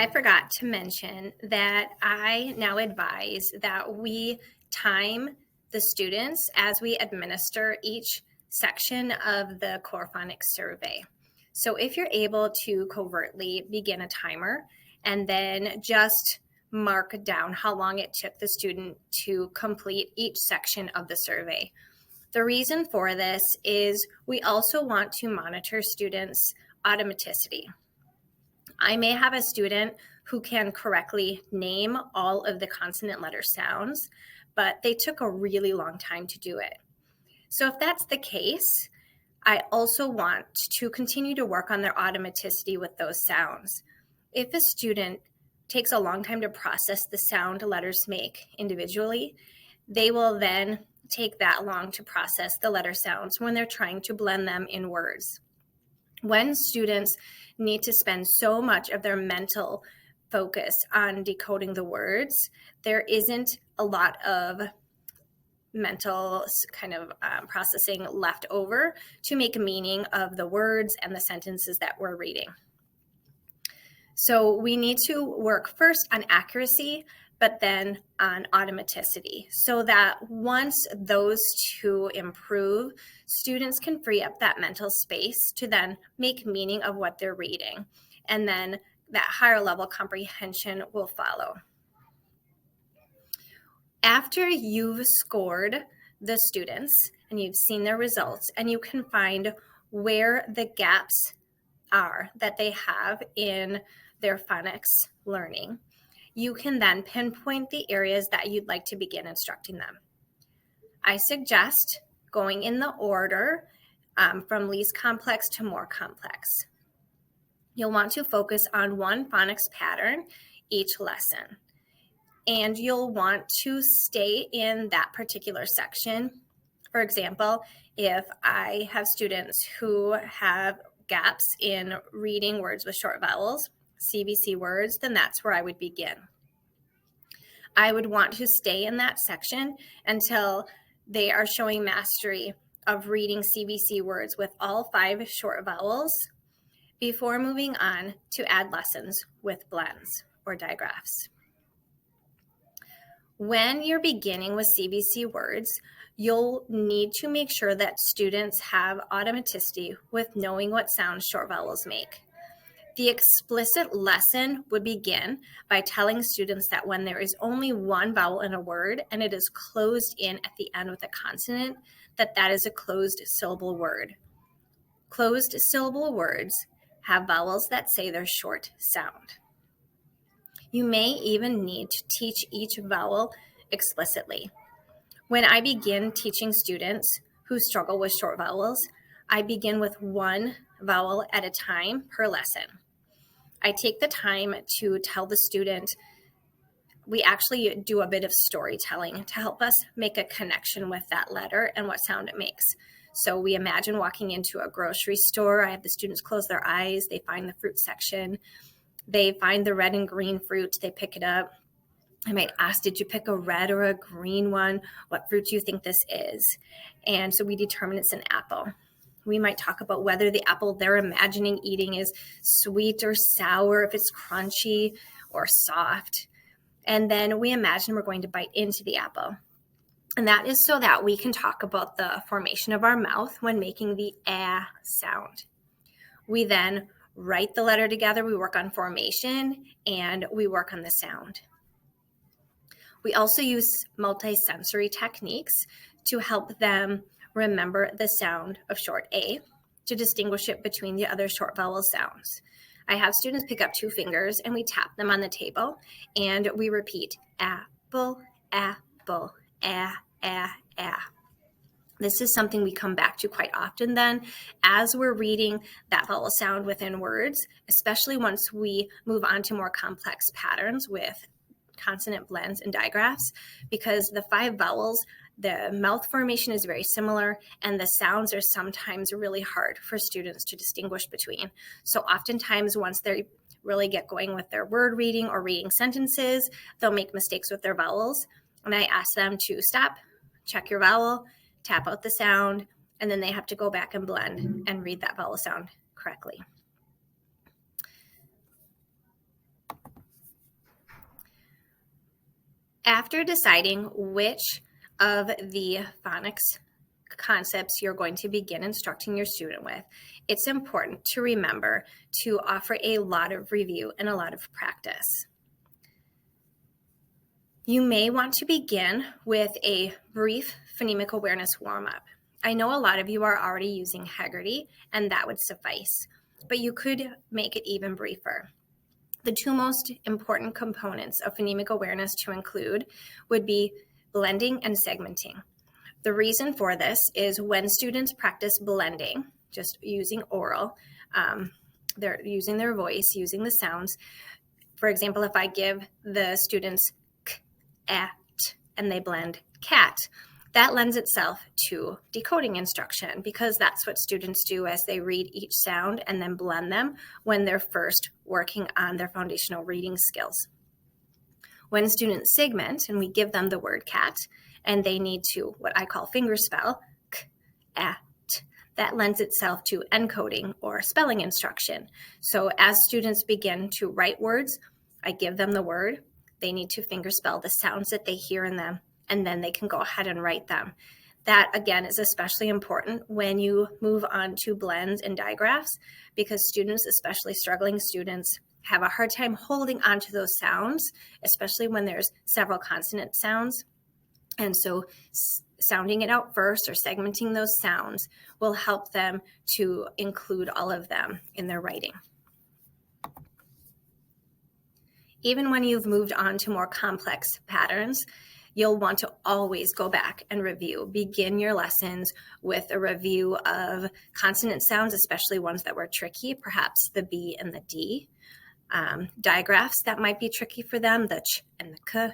I forgot to mention that I now advise that we time the students as we administer each section of the core phonics survey. So if you're able to covertly begin a timer and then just mark down how long it took the student to complete each section of the survey. The reason for this is we also want to monitor students' automaticity. I may have a student who can correctly name all of the consonant letter sounds, but they took a really long time to do it. So if that's the case, I also want to continue to work on their automaticity with those sounds. If a student takes a long time to process the sound letters make individually, they will then take that long to process the letter sounds when they're trying to blend them in words. When students need to spend so much of their mental focus on decoding the words, there isn't a lot of mental kind of processing left over to make meaning of the words and the sentences that we're reading. So we need to work first on accuracy, but then on automaticity, so that once those two improve, students can free up that mental space to then make meaning of what they're reading. And then that higher level comprehension will follow. After you've scored the students and you've seen their results and you can find where the gaps are that they have in their phonics learning, you can then pinpoint the areas that you'd like to begin instructing them. I suggest going in the order from least complex to more complex. You'll want to focus on one phonics pattern each lesson. And you'll want to stay in that particular section. For example, if I have students who have gaps in reading words with short vowels, CVC words, then that's where I would begin. I would want to stay in that section until they are showing mastery of reading CVC words with all 5 short vowels before moving on to add lessons with blends or digraphs. When you're beginning with CVC words, you'll need to make sure that students have automaticity with knowing what sounds short vowels make. The explicit lesson would begin by telling students that when there is only one vowel in a word and it is closed in at the end with a consonant, that is a closed syllable word. Closed syllable words have vowels that say their short sound. You may even need to teach each vowel explicitly. When I begin teaching students who struggle with short vowels, I begin with one vowel at a time per lesson. I take the time to tell the student. We actually do a bit of storytelling to help us make a connection with that letter and what sound it makes. So we imagine walking into a grocery store. I have the students close their eyes. They find the fruit section. They find the red and green fruit. They pick it up. I might ask, did you pick a red or a green one? What fruit do you think this is? And so we determine it's an apple. We might talk about whether the apple they're imagining eating is sweet or sour, if it's crunchy or soft. And then we imagine we're going to bite into the apple. And that is so that we can talk about the formation of our mouth when making the ah sound. We then write the letter together, we work on formation, and we work on the sound. We also use multisensory techniques to help them remember the sound of short A to distinguish it between the other short vowel sounds. I have students pick up 2 fingers and we tap them on the table and we repeat apple, apple, ah, ah, ah. This is something we come back to quite often then as we're reading that vowel sound within words, especially once we move on to more complex patterns with consonant blends and digraphs, because the 5 vowels, the mouth formation is very similar and the sounds are sometimes really hard for students to distinguish between. So oftentimes once they really get going with their word reading or reading sentences, they'll make mistakes with their vowels. And I ask them to stop, check your vowel, tap out the sound, and then they have to go back and blend and read that vowel sound correctly. After deciding which of the phonics concepts you're going to begin instructing your student with, it's important to remember to offer a lot of review and a lot of practice. You may want to begin with a brief phonemic awareness warm-up. I know a lot of you are already using Heggerty, and that would suffice, but you could make it even briefer. The two most important components of phonemic awareness to include would be blending and segmenting. The reason for this is when students practice blending, just using oral, they're using their voice, using the sounds. For example, if I give the students k, at, and they blend cat, that lends itself to decoding instruction because that's what students do as they read each sound and then blend them when they're first working on their foundational reading skills. When students segment and we give them the word cat and they need to what I call fingerspell, k, at, that lends itself to encoding or spelling instruction. So as students begin to write words, I give them the word, they need to fingerspell the sounds that they hear in them, and then they can go ahead and write them. That, again, is especially important when you move on to blends and digraphs because students, especially struggling students, have a hard time holding on to those sounds, especially when there's several consonant sounds. And so sounding it out first or segmenting those sounds will help them to include all of them in their writing. Even when you've moved on to more complex patterns, you'll want to always go back and review. Begin your lessons with a review of consonant sounds, especially ones that were tricky, perhaps the B and the D. Digraphs that might be tricky for them, the ch and the k.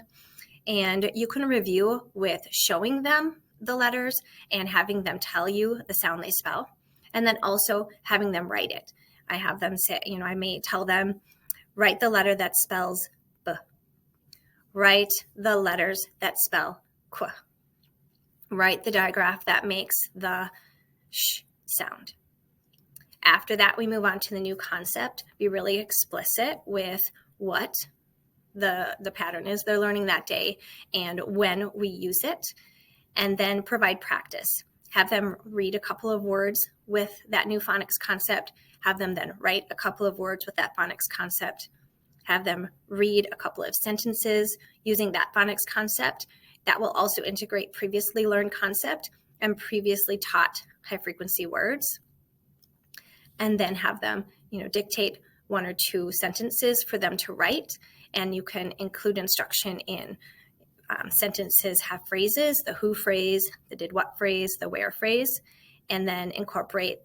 And you can review with showing them the letters and having them tell you the sound they spell, and then also having them write it. I have them say, I may tell them, write the letter that spells b. Write the letters that spell qu. Write the digraph that makes the sh sound. After that, we move on to the new concept. Be really explicit with what the pattern is they're learning that day and when we use it, and then provide practice. Have them read a couple of words with that new phonics concept. Have them then write a couple of words with that phonics concept. Have them read a couple of sentences using that phonics concept. That will also integrate previously learned concept and previously taught high-frequency words. And then have them, dictate one or two sentences for them to write. And you can include instruction in sentences have phrases, the who phrase, the did what phrase, the where phrase, and then incorporate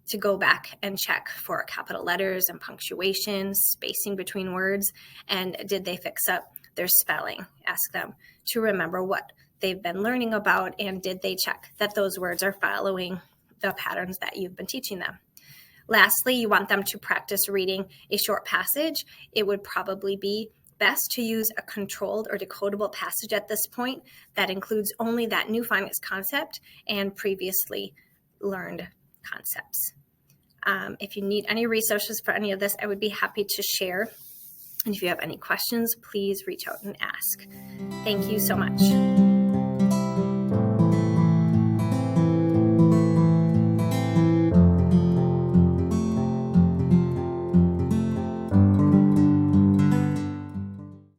to go back and check for capital letters and punctuation, spacing between words, and did they fix up their spelling? Ask them to remember what they've been learning about, and did they check that those words are following the patterns that you've been teaching them. Lastly, you want them to practice reading a short passage. It would probably be best to use a controlled or decodable passage at this point that includes only that new phonics concept and previously learned concepts. If you need any resources for any of this, I would be happy to share. And if you have any questions, please reach out and ask. Thank you so much.